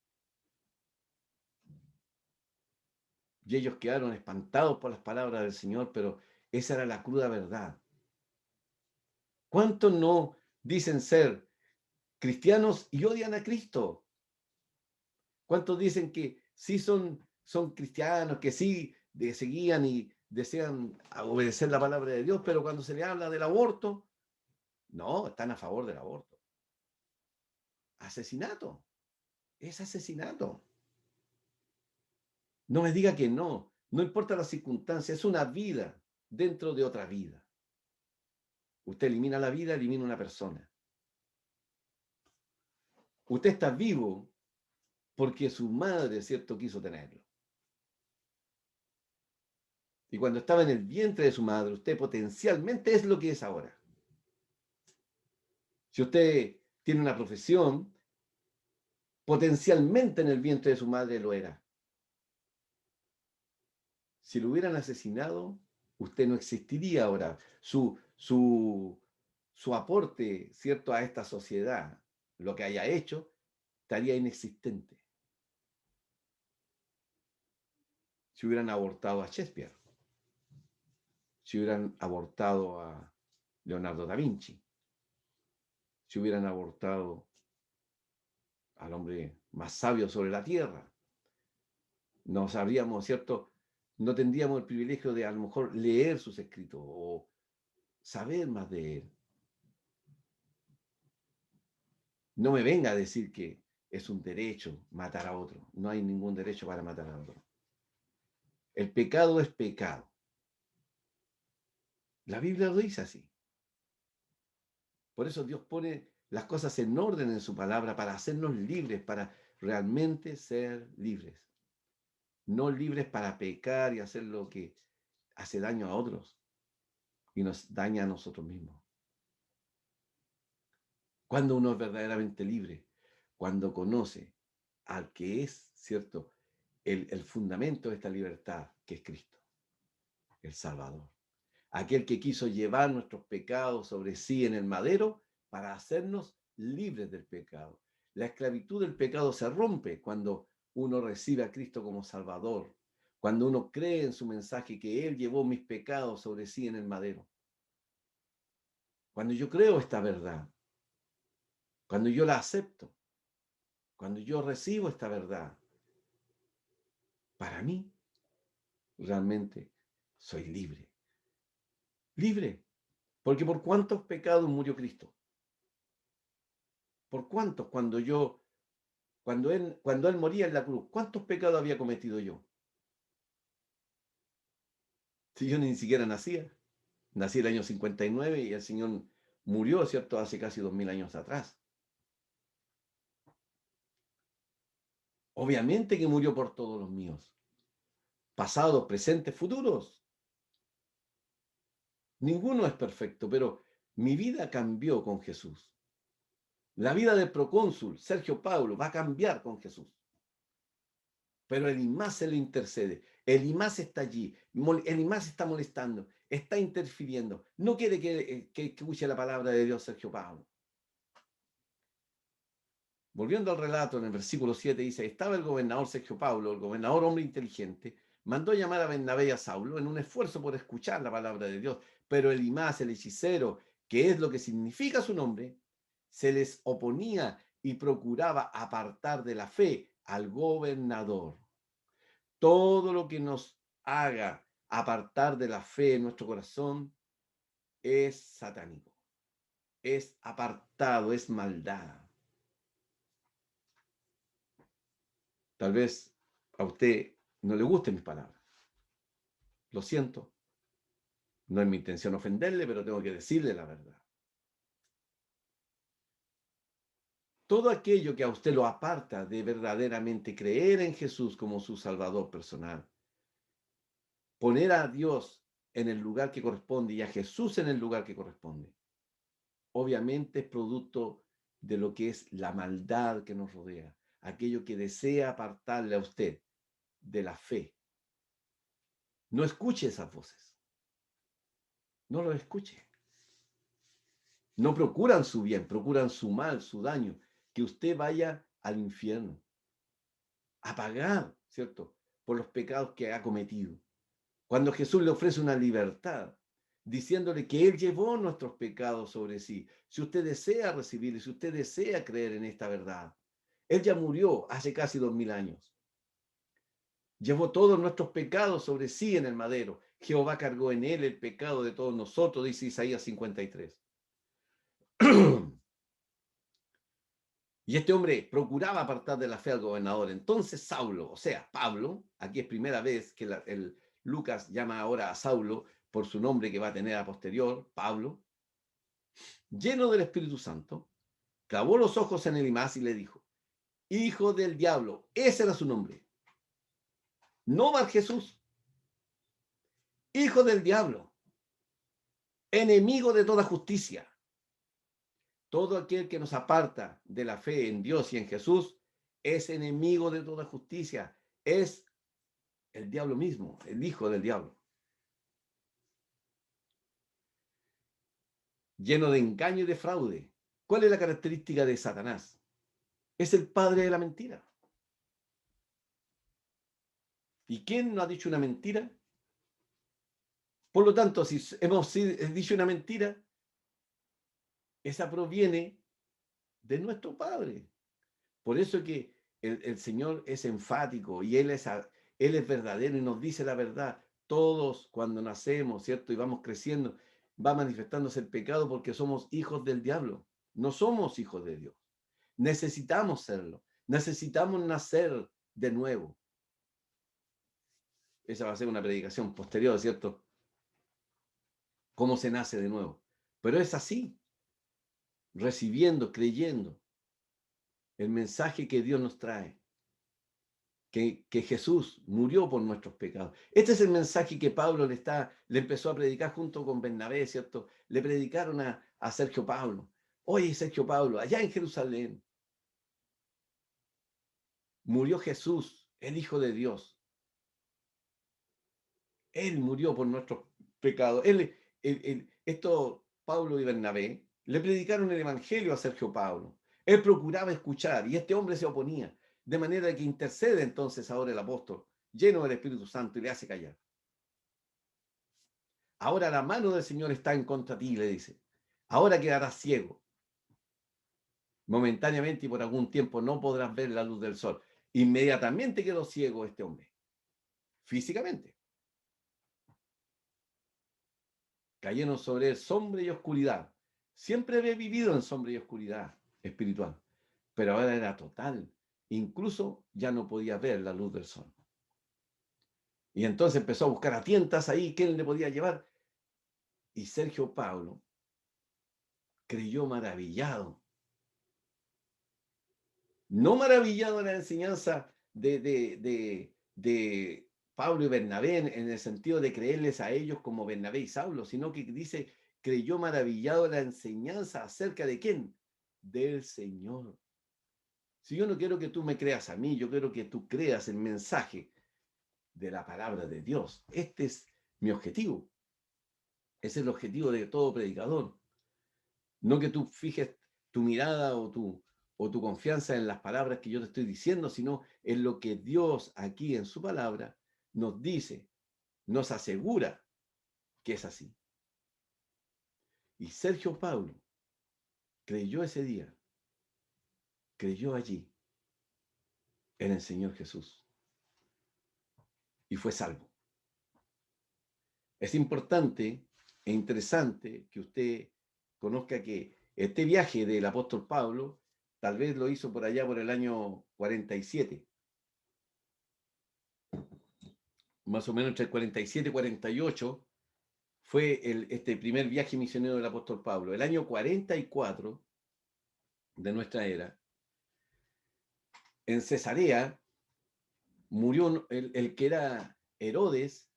Y ellos quedaron espantados por las palabras del Señor, pero esa era la cruda verdad. ¿Cuántos no dicen ser cristianos y odian a Cristo? ¿Cuántos dicen que sí son cristianos, que sí seguían y desean obedecer la palabra de Dios, pero cuando se le habla del aborto, no, están a favor del aborto? Asesinato, es asesinato. No me diga que no, no importa la circunstancia, es una vida dentro de otra vida. Usted elimina la vida, elimina una persona. Usted está vivo porque su madre, ¿cierto?, quiso tenerlo. Y cuando estaba en el vientre de su madre, usted potencialmente es lo que es ahora. Si usted tiene una profesión, potencialmente en el vientre de su madre lo era. Si lo hubieran asesinado, usted no existiría ahora. Su aporte, ¿cierto?, a esta sociedad, lo que haya hecho, estaría inexistente. Si hubieran abortado a Shakespeare, si hubieran abortado a Leonardo da Vinci, si hubieran abortado al hombre más sabio sobre la tierra, no sabríamos, ¿cierto? No tendríamos el privilegio de a lo mejor leer sus escritos o saber más de él. No me venga a decir que es un derecho matar a otro. No hay ningún derecho para matar a otro. El pecado es pecado. La Biblia lo dice así. Por eso Dios pone las cosas en orden en su palabra para hacernos libres, para realmente ser libres. No libres para pecar y hacer lo que hace daño a otros y nos daña a nosotros mismos. Cuando uno es verdaderamente libre, cuando conoce al que es, ¿cierto?, el fundamento de esta libertad, que es Cristo, el Salvador. Aquel que quiso llevar nuestros pecados sobre sí en el madero para hacernos libres del pecado. La esclavitud del pecado se rompe cuando uno recibe a Cristo como Salvador, cuando uno cree en su mensaje que Él llevó mis pecados sobre sí en el madero. Cuando yo creo esta verdad, cuando yo la acepto, cuando yo recibo esta verdad, para mí realmente soy libre. Libre. Porque ¿por cuántos pecados murió Cristo? ¿Por cuántos? Cuando él moría en la cruz, ¿cuántos pecados había cometido yo? Si yo ni siquiera nacía. Nací el año 59 y el Señor murió, ¿cierto?, hace casi 2000 años atrás. Obviamente que murió por todos los míos, pasados, presentes, futuros. Ninguno es perfecto, pero mi vida cambió con Jesús. La vida del procónsul Sergio Paulo va a cambiar con Jesús. Pero el IMAS se le intercede. El IMAS está allí. El IMAS está molestando, está interfiriendo. No quiere que escuche la palabra de Dios Sergio Paulo. Volviendo al relato, en el versículo 7 dice, estaba el gobernador Sergio Paulo, el gobernador hombre inteligente, mandó llamar a Bernabé y a Saulo en un esfuerzo por escuchar la palabra de Dios. Pero el IMAS, el hechicero, que es lo que significa su nombre, se les oponía y procuraba apartar de la fe al gobernador. Todo lo que nos haga apartar de la fe en nuestro corazón es satánico, es apartado, es maldad. Tal vez a usted no le gusten mis palabras. Lo siento. No es mi intención ofenderle, pero tengo que decirle la verdad. Todo aquello que a usted lo aparta de verdaderamente creer en Jesús como su Salvador personal, poner a Dios en el lugar que corresponde y a Jesús en el lugar que corresponde, obviamente es producto de lo que es la maldad que nos rodea, aquello que desea apartarle a usted de la fe. No escuche esas voces. No los escuche. No procuran su bien, procuran su mal, su daño, que usted vaya al infierno a pagar, ¿cierto?, por los pecados que ha cometido. Cuando Jesús le ofrece una libertad, diciéndole que Él llevó nuestros pecados sobre sí. Si usted desea recibirlo, si usted desea creer en esta verdad, Él ya murió hace casi 2000 años. Llevó todos nuestros pecados sobre sí en el madero. Jehová cargó en Él el pecado de todos nosotros, dice Isaías 53. Y este hombre procuraba apartar de la fe al gobernador. Entonces Saulo, o sea, Pablo, aquí es primera vez que Lucas llama ahora a Saulo por su nombre que va a tener a posterior, Pablo, lleno del Espíritu Santo, clavó los ojos en Elías y le dijo, hijo del diablo, ese era su nombre, no Bar Jesús, hijo del diablo, enemigo de toda justicia. Todo aquel que nos aparta de la fe en Dios y en Jesús es enemigo de toda justicia, es el diablo mismo, el hijo del diablo. Lleno de engaño y de fraude. ¿Cuál es la característica de Satanás? Es el padre de la mentira. ¿Y quién no ha dicho una mentira? Por lo tanto, si hemos dicho una mentira, esa proviene de nuestro Padre. Por eso que el Señor es enfático y Él es verdadero y nos dice la verdad. Todos cuando nacemos, ¿cierto? Y vamos creciendo, va manifestándose el pecado porque somos hijos del diablo. No somos hijos de Dios. Necesitamos serlo. Necesitamos nacer de nuevo. Esa va a ser una predicación posterior, ¿cierto? Cómo se nace de nuevo. Pero es así, recibiendo, creyendo el mensaje que Dios nos trae, que Jesús murió por nuestros pecados. Este es el mensaje que Pablo le empezó a predicar junto con Bernabé, ¿cierto? Le predicaron a Sergio Pablo. Oye, Sergio Pablo, allá en Jerusalén murió Jesús, el Hijo de Dios. Él murió por nuestros pecados. Esto, Pablo y Bernabé le predicaron el Evangelio a Sergio Pablo. Él procuraba escuchar y este hombre se oponía. De manera que intercede entonces ahora el apóstol, lleno del Espíritu Santo, y le hace callar. Ahora la mano del Señor está en contra de ti, le dice. Ahora quedarás ciego. Momentáneamente y por algún tiempo no podrás ver la luz del sol. Inmediatamente quedó ciego este hombre, físicamente. Cayeron sobre él sombra y oscuridad. Siempre había vivido en sombra y oscuridad espiritual, pero ahora era total. Incluso ya no podía ver la luz del sol. Y entonces empezó a buscar a tientas ahí, ¿quién le podía llevar? Y Sergio Pablo creyó maravillado. No maravillado de la enseñanza de Pablo y Bernabé en el sentido de creerles a ellos como Bernabé y Saulo, sino que dice, creyó maravillado la enseñanza acerca de quién, del Señor. Si yo no quiero que tú me creas a mí, yo quiero que tú creas el mensaje de la palabra de Dios. Este es mi objetivo. Ese es el objetivo de todo predicador. No que tú fijes tu mirada o tu confianza en las palabras que yo te estoy diciendo, sino en lo que Dios aquí en su palabra nos dice, nos asegura que es así. Y Sergio Paulo creyó ese día, creyó allí en el Señor Jesús y fue salvo. Es importante e interesante que usted conozca que este viaje del apóstol Pablo tal vez lo hizo por allá por el año 47, más o menos entre el 47 y 48 fue este primer viaje misionero del apóstol Pablo. El año 44 de nuestra era, en Cesarea, murió el que era Herodes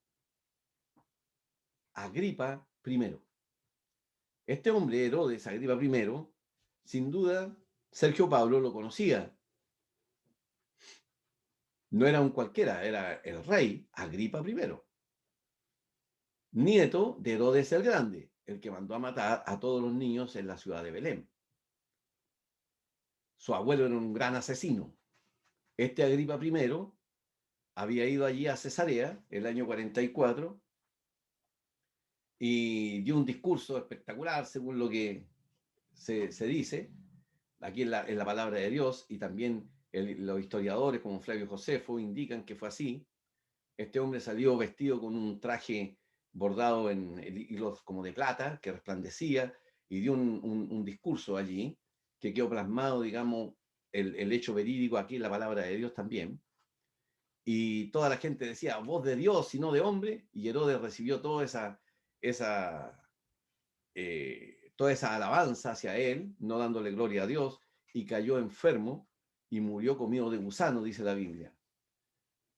Agripa I. Este hombre, Herodes Agripa I, sin duda, Sergio Pablo lo conocía. No era un cualquiera, era el rey Agripa I, nieto de Herodes el Grande, el que mandó a matar a todos los niños en la ciudad de Belén. Su abuelo era un gran asesino. Este Agripa I había ido allí a Cesarea el año 44 y dio un discurso espectacular, según lo que se dice aquí en la palabra de Dios, y también los historiadores como Flavio Josefo indican que fue así. Este hombre salió vestido con un traje bordado en hilos como de plata, que resplandecía, y dio un discurso allí, que quedó plasmado, digamos, el hecho verídico aquí en la palabra de Dios también. Y toda la gente decía, voz de Dios y no de hombre, y Herodes recibió esa, toda esa alabanza hacia él, no dándole gloria a Dios, y cayó enfermo y murió comido de gusano, dice la Biblia.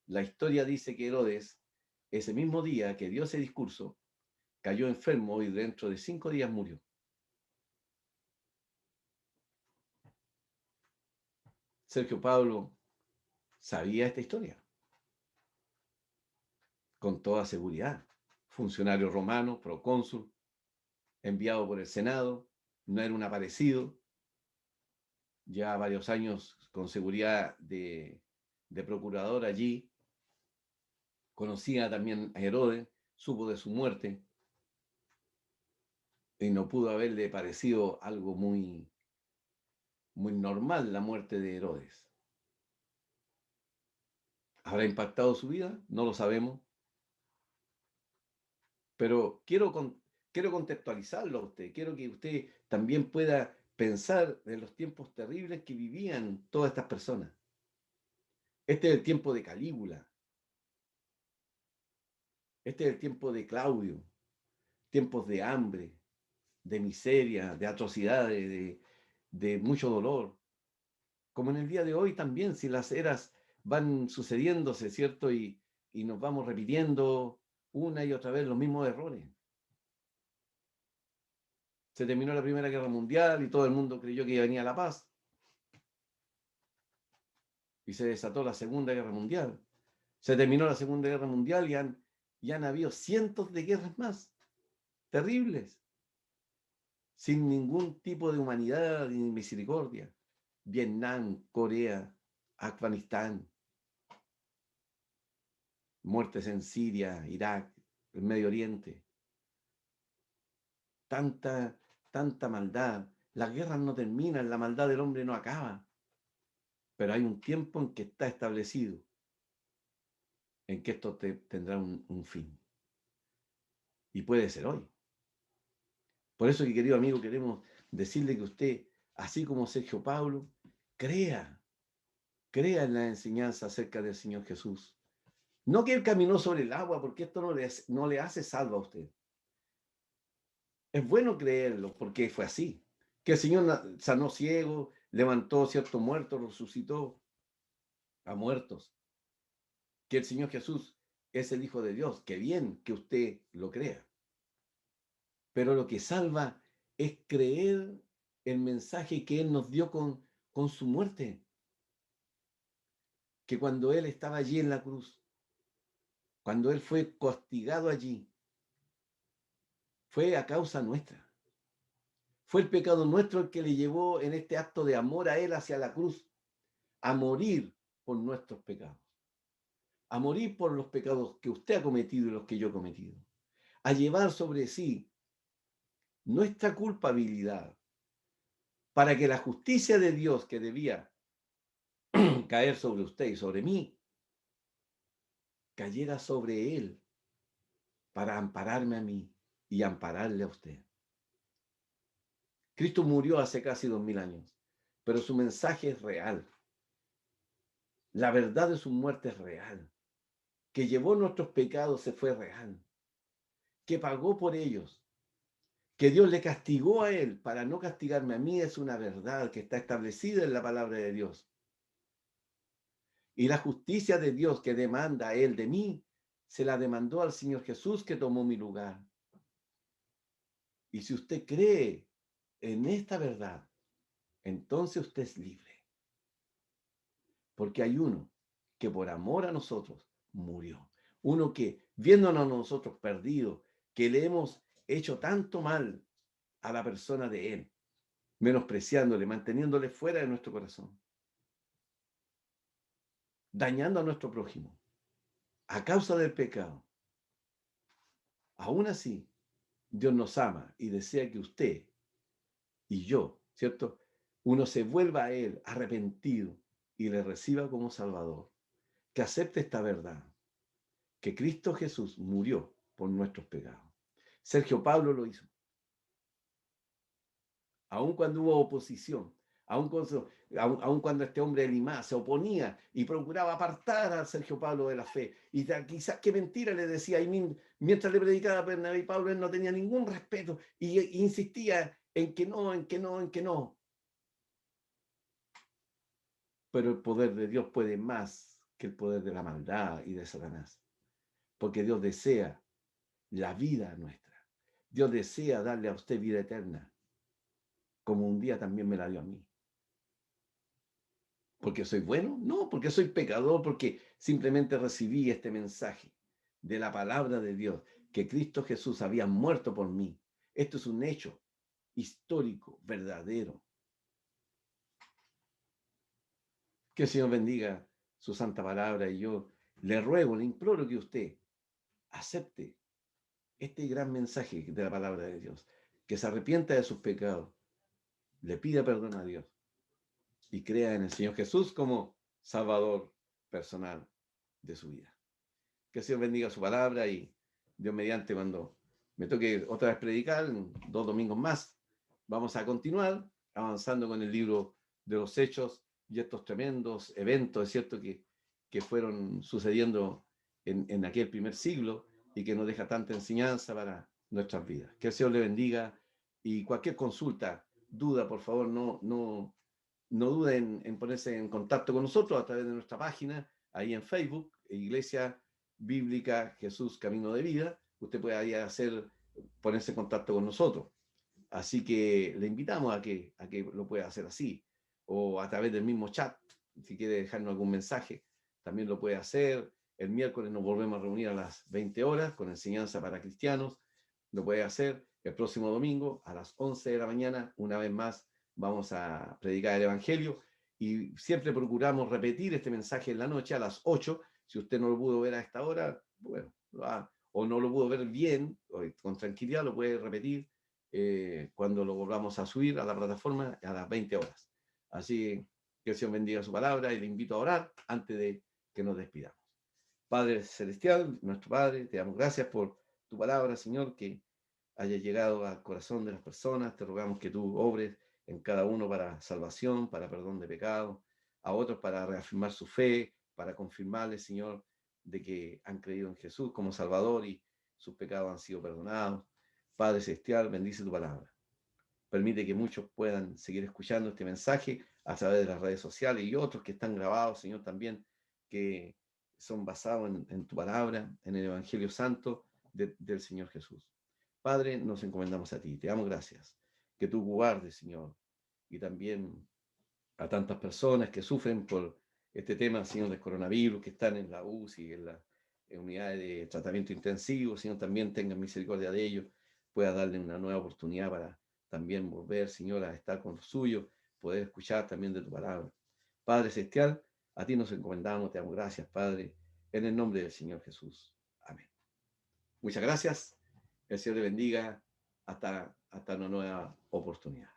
La historia dice que Herodes, ese mismo día que dio ese discurso, cayó enfermo y dentro de 5 días murió. Sergio Pablo sabía esta historia con toda seguridad. Funcionario romano, procónsul, enviado por el Senado, no era un aparecido, ya varios años con seguridad de procurador allí, conocía también a Herodes, supo de su muerte y no pudo haberle parecido algo muy, muy normal la muerte de Herodes. ¿Habrá impactado su vida? No lo sabemos. Pero quiero contextualizarlo a usted. Quiero que usted también pueda pensar en los tiempos terribles que vivían todas estas personas. Este es el tiempo de Calígula. Este es el tiempo de Claudio. Tiempos de hambre, de miseria, de atrocidades, de mucho dolor. Como en el día de hoy también, si las eras van sucediéndose, ¿cierto? Y nos vamos repitiendo una y otra vez los mismos errores. Se terminó la Primera Guerra Mundial y todo el mundo creyó que venía la paz. Y se desató la Segunda Guerra Mundial. Se terminó la Segunda Guerra Mundial y han habido cientos de guerras más, terribles, sin ningún tipo de humanidad ni misericordia. Vietnam, Corea, Afganistán, muertes en Siria, Irak, el Medio Oriente. Tanta maldad. Las guerras no terminan, la maldad del hombre no acaba. Pero hay un tiempo en que está establecido, en que esto tendrá un fin. Y puede ser hoy. Por eso, querido amigo, queremos decirle que usted, así como Sergio Pablo, crea, crea en la enseñanza acerca del Señor Jesús. No que Él caminó sobre el agua, porque esto no le hace salvo a usted. Es bueno creerlo, porque fue así. Que el Señor sanó ciego, levantó cierto muerto, resucitó. a muertos, que el Señor Jesús es el Hijo de Dios. Qué bien que usted lo crea. Pero lo que salva es creer el mensaje que Él nos dio con su muerte. Que cuando Él estaba allí en la cruz, cuando Él fue castigado allí, fue a causa nuestra. Fue el pecado nuestro el que le llevó en este acto de amor a Él hacia la cruz, a morir por nuestros pecados, a morir por los pecados que usted ha cometido y los que yo he cometido, a llevar sobre sí nuestra culpabilidad, para que la justicia de Dios que debía caer sobre usted y sobre mí, cayera sobre Él, para ampararme a mí y ampararle a usted. Cristo murió hace casi 2000 años, pero su mensaje es real. La verdad de su muerte es real. Que llevó nuestros pecados se fue real. Que pagó por ellos. Que Dios le castigó a Él para no castigarme a mí es una verdad que está establecida en la palabra de Dios. Y la justicia de Dios que demanda a Él de mí, se la demandó al Señor Jesús que tomó mi lugar. Y si usted cree en esta verdad, entonces usted es libre. Porque hay uno que por amor a nosotros murió. Uno que, viéndonos a nosotros perdidos, que le hemos hecho tanto mal a la persona de Él, menospreciándole, manteniéndole fuera de nuestro corazón, dañando a nuestro prójimo, a causa del pecado. Aún así, Dios nos ama y desea que usted y yo, ¿cierto? Uno se vuelva a Él arrepentido y le reciba como Salvador. Que acepte esta verdad, que Cristo Jesús murió por nuestros pecados. Sergio Pablo lo hizo. Aun cuando hubo oposición, aun cuando este hombre Elimás se oponía y procuraba apartar a Sergio Pablo de la fe, y quizás qué mentira le decía, y mientras le predicaba a Bernabé y Pablo, él no tenía ningún respeto, y insistía en que no, en que no, en que no. Pero el poder de Dios puede más que el poder de la maldad y de Satanás, porque Dios desea la vida nuestra. Dios desea darle a usted vida eterna, como un día también me la dio a mí. ¿Porque soy bueno? No, porque soy pecador, porque simplemente recibí este mensaje de la palabra de Dios, que Cristo Jesús había muerto por mí. Esto es un hecho histórico, verdadero. Que el Señor bendiga su santa palabra y yo le ruego, le imploro que usted acepte este gran mensaje de la palabra de Dios, que se arrepienta de sus pecados, le pida perdón a Dios y crea en el Señor Jesús como Salvador personal de su vida. Que el Señor bendiga su palabra y Dios mediante, cuando me toque otra vez predicar, en 2 domingos más, vamos a continuar avanzando con el libro de los Hechos y estos tremendos eventos, es cierto, que fueron sucediendo en aquel primer siglo y que nos deja tanta enseñanza para nuestras vidas. Que el Señor le bendiga y cualquier consulta, duda, por favor, no duden en ponerse en contacto con nosotros a través de nuestra página, ahí en Facebook, Iglesia Bíblica Jesús Camino de Vida. Usted puede ahí ponerse en contacto con nosotros. Así que le invitamos a que lo pueda hacer así, o a través del mismo chat, si quiere dejarnos algún mensaje, también lo puede hacer. El miércoles nos volvemos a reunir a las 20 horas con enseñanza para cristianos. Lo puede hacer el próximo domingo a las 11 de la mañana, una vez más vamos a predicar el Evangelio y siempre procuramos repetir este mensaje en la noche a las 8. Si usted no lo pudo ver a esta hora, bueno, o no lo pudo ver bien, con tranquilidad lo puede repetir cuando lo volvamos a subir a la plataforma a las 20 horas. Así que el Señor bendiga su palabra y le invito a orar antes de que nos despidamos. Padre Celestial, nuestro Padre, te damos gracias por tu palabra, Señor, que haya llegado al corazón de las personas. Te rogamos que tú obres en cada uno para salvación, para perdón de pecado, a otros para reafirmar su fe, para confirmarles, Señor, de que han creído en Jesús como Salvador y sus pecados han sido perdonados. Padre Celestial, bendice tu palabra. Permite que muchos puedan seguir escuchando este mensaje a través de las redes sociales y otros que están grabados, Señor, también que son basados en tu palabra, en el Evangelio Santo del Señor Jesús. Padre, nos encomendamos a ti, te damos gracias. Que tú guardes, Señor, y también a tantas personas que sufren por este tema, Señor, del coronavirus, que están en la UCI, en unidades de tratamiento intensivo, Señor, también tengan misericordia de ellos, pueda darle una nueva oportunidad para también volver, Señor, a estar con los suyos, poder escuchar también de tu palabra. Padre Celestial, a ti nos encomendamos, te damos gracias, Padre, en el nombre del Señor Jesús. Amén. Muchas gracias. El Señor te bendiga hasta una nueva oportunidad.